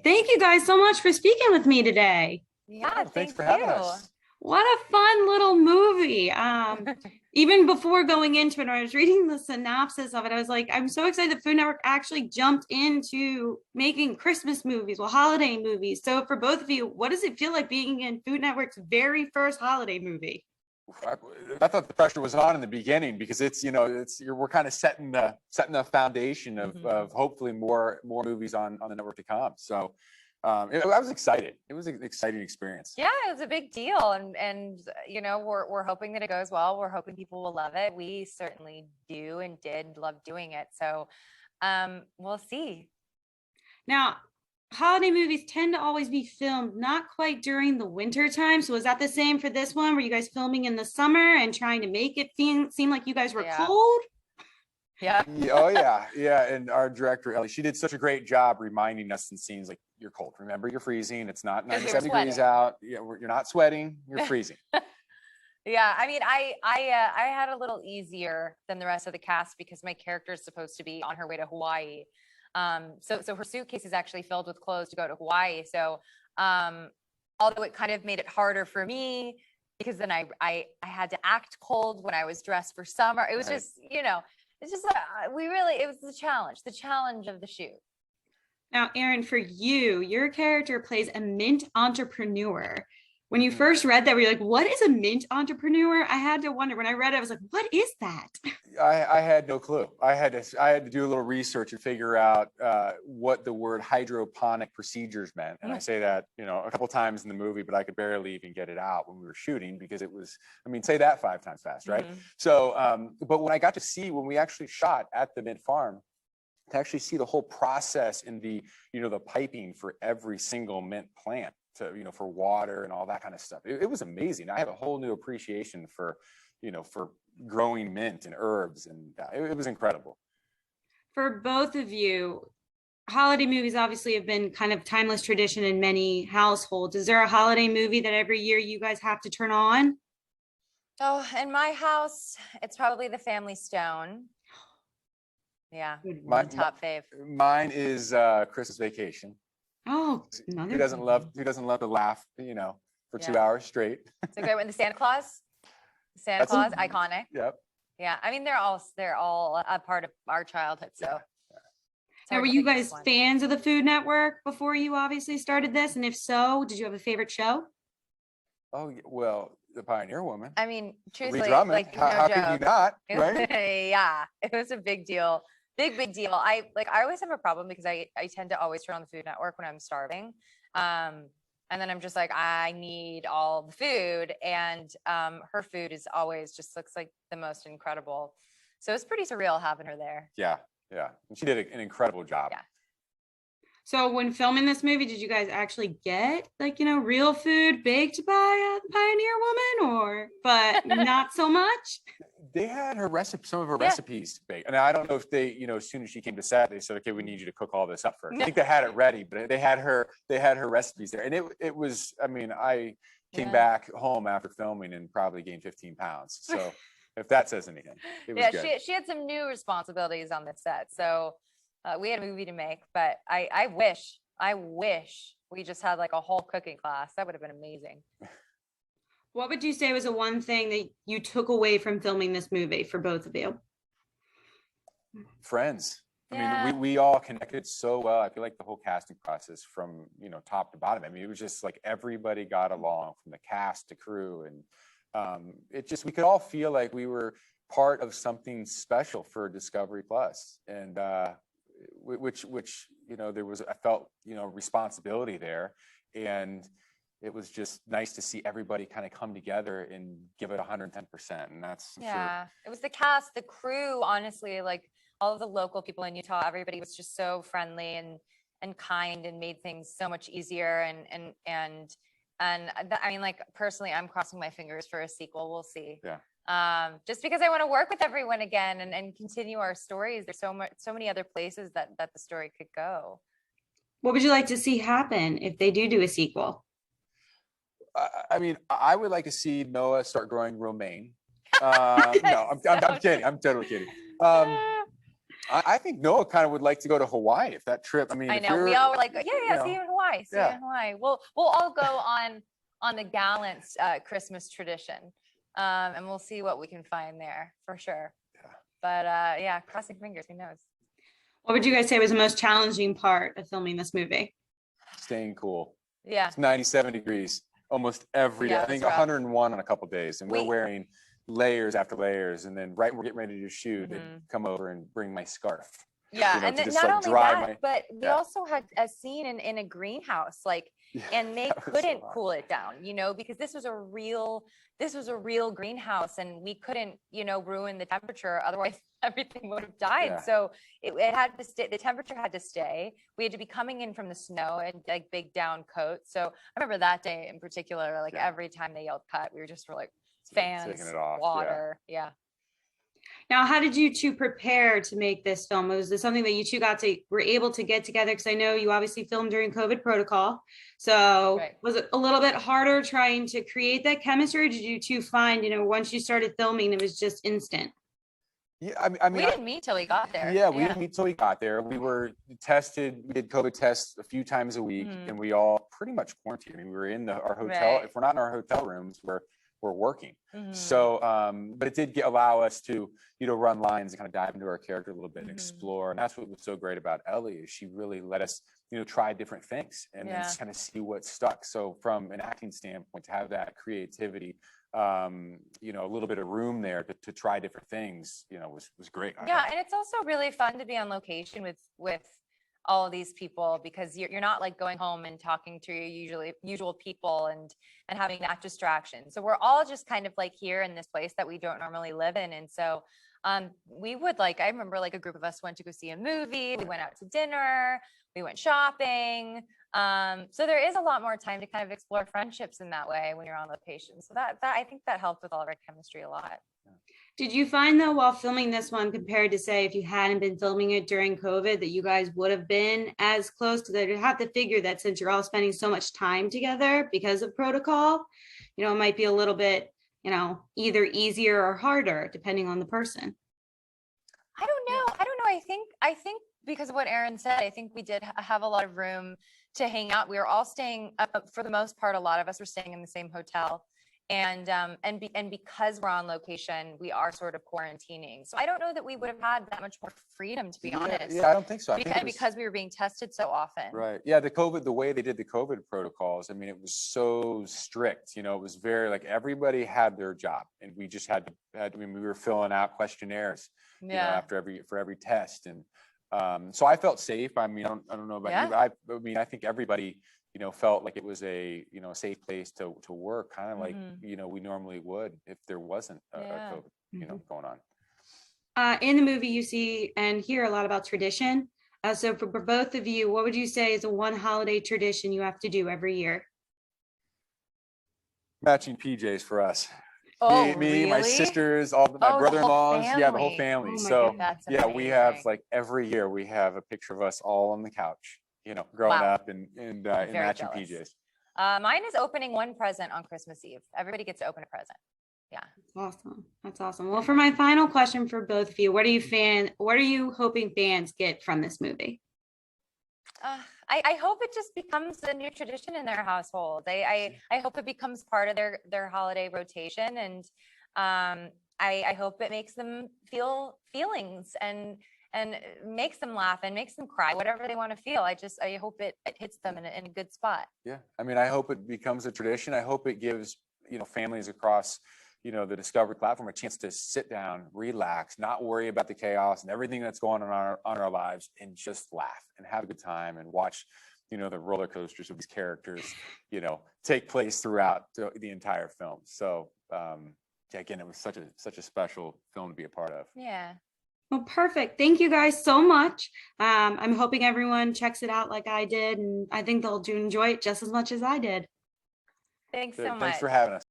Thank you guys so much for speaking with me today. Yeah, Thanks thank for having you. us. What a fun little movie. Even before going into it, when I was reading the synopsis of it, I was like, I'm so excited that Food Network actually jumped into making Christmas movies, well, holiday movies. So for both of you, what does it feel like being in Food Network's very first holiday movie? I thought the pressure was on in the beginning because we're kind of setting the foundation of hopefully more movies on the network to come. So I was excited. It was an exciting experience. Yeah, it was a big deal, and we're hoping that it goes well. We're hoping people will love it. We certainly do and did love doing it. So we'll see. Now, holiday movies tend to always be filmed not quite during the winter time. So was that the same for this one? Were you guys filming in the summer and trying to make it seem like you guys were cold? Yeah. Oh yeah. And our director Ellie, she did such a great job reminding us in scenes like, you're cold. Remember, you're freezing. It's not 97 degrees out. Yeah, you're not sweating. You're freezing. Yeah, I mean, I had a little easier than the rest of the cast because my character is supposed to be on her way to Hawaii. So her suitcase is actually filled with clothes to go to Hawaii. So although it kind of made it harder for me because then I had to act cold when I was dressed for summer. It was just, it's just it was the challenge of the shoot. Now, Aaron, for you, your character plays a mint entrepreneur. When you first read that, were you like, what is a mint entrepreneur? I had to wonder. When I read it, I was like, what is that? I had no clue. I had to do a little research and figure out what the word hydroponic procedures meant. And I say that, a couple times in the movie, but I could barely even get it out when we were shooting because it was, say that 5 times fast, right? So, but when I got to see, when we actually shot at the mint farm, to actually see the whole process in the, the piping for every single mint plant to, for water and all that kind of stuff. It was amazing. I have a whole new appreciation for, for growing mint and herbs, and it was incredible. For both of you, holiday movies obviously have been kind of timeless tradition in many households. Is there a holiday movie that every year you guys have to turn on? Oh, in my house, it's probably The Family Stone. Yeah, my top fave. Mine is Christmas Vacation. Oh, who doesn't love to laugh, for 2 hours straight. It's a great one. The Santa Claus. Iconic. Yep. Yeah, I mean they're all a part of our childhood. So. Now, were you guys fans of the Food Network before you obviously started this? And if so, did you have a favorite show? Oh well, The Pioneer Woman. I mean, truthfully, like how could you not? Right? Yeah, it was a big deal. Big deal. I always have a problem because I tend to always turn on the Food Network when I'm starving. And then I'm just like, I need all the food. And her food is always just looks like the most incredible. So it's pretty surreal having her there. Yeah. And she did an incredible job. Yeah. So when filming this movie, did you guys actually get real food baked by a Pioneer Woman but not so much? They had some of her recipes baked. And I don't know if they, as soon as she came to set, they said, okay, we need you to cook all this up first. I think they had it ready, but they had her recipes there. And it was, I came back home after filming and probably gained 15 pounds. So if that says anything, it was good. She had some new responsibilities on the set. So we had a movie to make, but I wish we just had like a whole cooking class. That would have been amazing. What would you say was the one thing that you took away from filming this movie for both of you? Friends. I mean, we all connected so well. I feel like the whole casting process from, top to bottom. I mean, it was just like everybody got along from the cast to crew. And we could all feel like we were part of something special for Discovery Plus. And which there was, I felt, responsibility there. And it was just nice to see everybody kind of come together and give it 110%. And that's It was the cast, the crew, honestly, like all of the local people in Utah, everybody was just so friendly and kind and made things so much easier. And I mean, like personally, I'm crossing my fingers for a sequel. We'll see. Yeah. Just because I want to work with everyone again and continue our stories. There's so many other places that the story could go. What would you like to see happen if they do a sequel? I mean, I would like to see Noah start growing romaine. No, I'm kidding. I'm totally kidding. I think Noah kind of would like to go to Hawaii if that trip. I mean, I if know we you're- all were like, yeah, you see know, you in Hawaii. See you yeah. in Hawaii. We'll all go on the Gallants Christmas tradition, and we'll see what we can find there for sure. Yeah. But yeah, crossing fingers. Who knows? What would you guys say was the most challenging part of filming this movie? Staying cool. Yeah. It's 97 degrees almost every day. Yeah, I it was think rough. 101 on a couple days, and we're We- wearing layers after layers. And then right when we're getting ready to shoot, they Mhm. come over and bring my scarf. Yeah, you know, and to then just, not like, only dry that, my- but we Yeah. also had a scene in a greenhouse, like, and they That was so couldn't hot. cool it down, because this was a real greenhouse, and we couldn't, ruin the temperature. Otherwise, everything would have died. Yeah. So it had to stay. The temperature had to stay. We had to be coming in from the snow and like big down coats. So I remember that day in particular, like Yeah. every time they yelled cut, we were like Taking fans, it off, yeah. water, yeah. Now, how did you two prepare to make this film? Was this something that you two were able to get together? Because I know you obviously filmed during COVID protocol. So Right. was it a little bit harder trying to create that chemistry? Or did you two find, once you started filming, it was just instant? Yeah, I mean, We didn't meet till we got there. yeah, we didn't meet till we got there. We were tested. We did COVID tests a few times a week, Mhm. and we all pretty much quarantined. I mean, we were in our hotel. Right. If we're not in our hotel rooms, we're working. Mhm. So, but it did allow us to, run lines and kind of dive into our character a little bit and Mhm. explore. And that's what was so great about Ellie is she really let us, try different things and then Yeah. kind of see what stuck. So from an acting standpoint, to have that creativity, a little bit of room there to try different things, was great. Yeah, and it's also really fun to be on location with all of these people, because you're not like going home and talking to your usual people and having that distraction. So we're all just kind of like here in this place that we don't normally live in. And so we would I remember like a group of us went to go see a movie, we went out to dinner, we went shopping. So there is a lot more time to kind of explore friendships in that way when you're on location. So that I think that helped with all of our chemistry a lot. Did you find though, while filming this one, compared to say if you hadn't been filming it during COVID, that you guys would have been as close? Because I'd have to figure that since you're all spending so much time together because of protocol, it might be a little bit, either easier or harder depending on the person. I don't know. I think because of what Aaron said, I think we did have a lot of room to hang out. We were all staying for the most part. A lot of us were staying in the same hotel. And because we're on location, we are sort of quarantining. So I don't know that we would have had that much more freedom, to be honest. Yeah, I don't think so. I think it was- Because we were being tested so often. Right. Yeah. The way they did the COVID protocols, I mean, it was so strict, it was very everybody had their job and we just we were filling out questionnaires, Yeah. for every test. And so I felt safe. I mean, I don't know about you, but I mean, I think everybody, felt like it was a safe place to work, kind of like, we normally would if there wasn't a COVID, going on. In the movie, you see and hear a lot about tradition. So for both of you, what would you say is the one holiday tradition you have to do every year? Matching PJs for us. Oh, me, my really? sisters, all my Oh, the whole brother-in-laws, yeah, the whole family. family. Oh my So goodness. That's yeah, we have amazing. every year we have a picture of us all on the couch, growing Wow. up in Very matching jealous. PJs. Mine is opening one present on Christmas Eve. Everybody gets to open a present. Yeah. Awesome. That's awesome. Well, for my final question for both of you, what are you hoping fans get from this movie? I hope it just becomes a new tradition in their household. I hope it becomes part of their holiday rotation, and I hope it makes them feel feelings and makes them laugh and makes them cry, whatever they want to feel. I hope it hits them in a good spot. Yeah, I mean, I hope it becomes a tradition. I hope it gives families across the Discovery platform a chance to sit down, relax, not worry about the chaos and everything that's going on our lives, and just laugh and have a good time and watch the roller coasters of these characters take place throughout the entire film. So again, it was such a special film to be a part of. Yeah. Well, perfect. Thank you guys so much. I'm hoping everyone checks it out like I did, and I think they'll enjoy it just as much as I did. Thanks so much. Thanks for having us.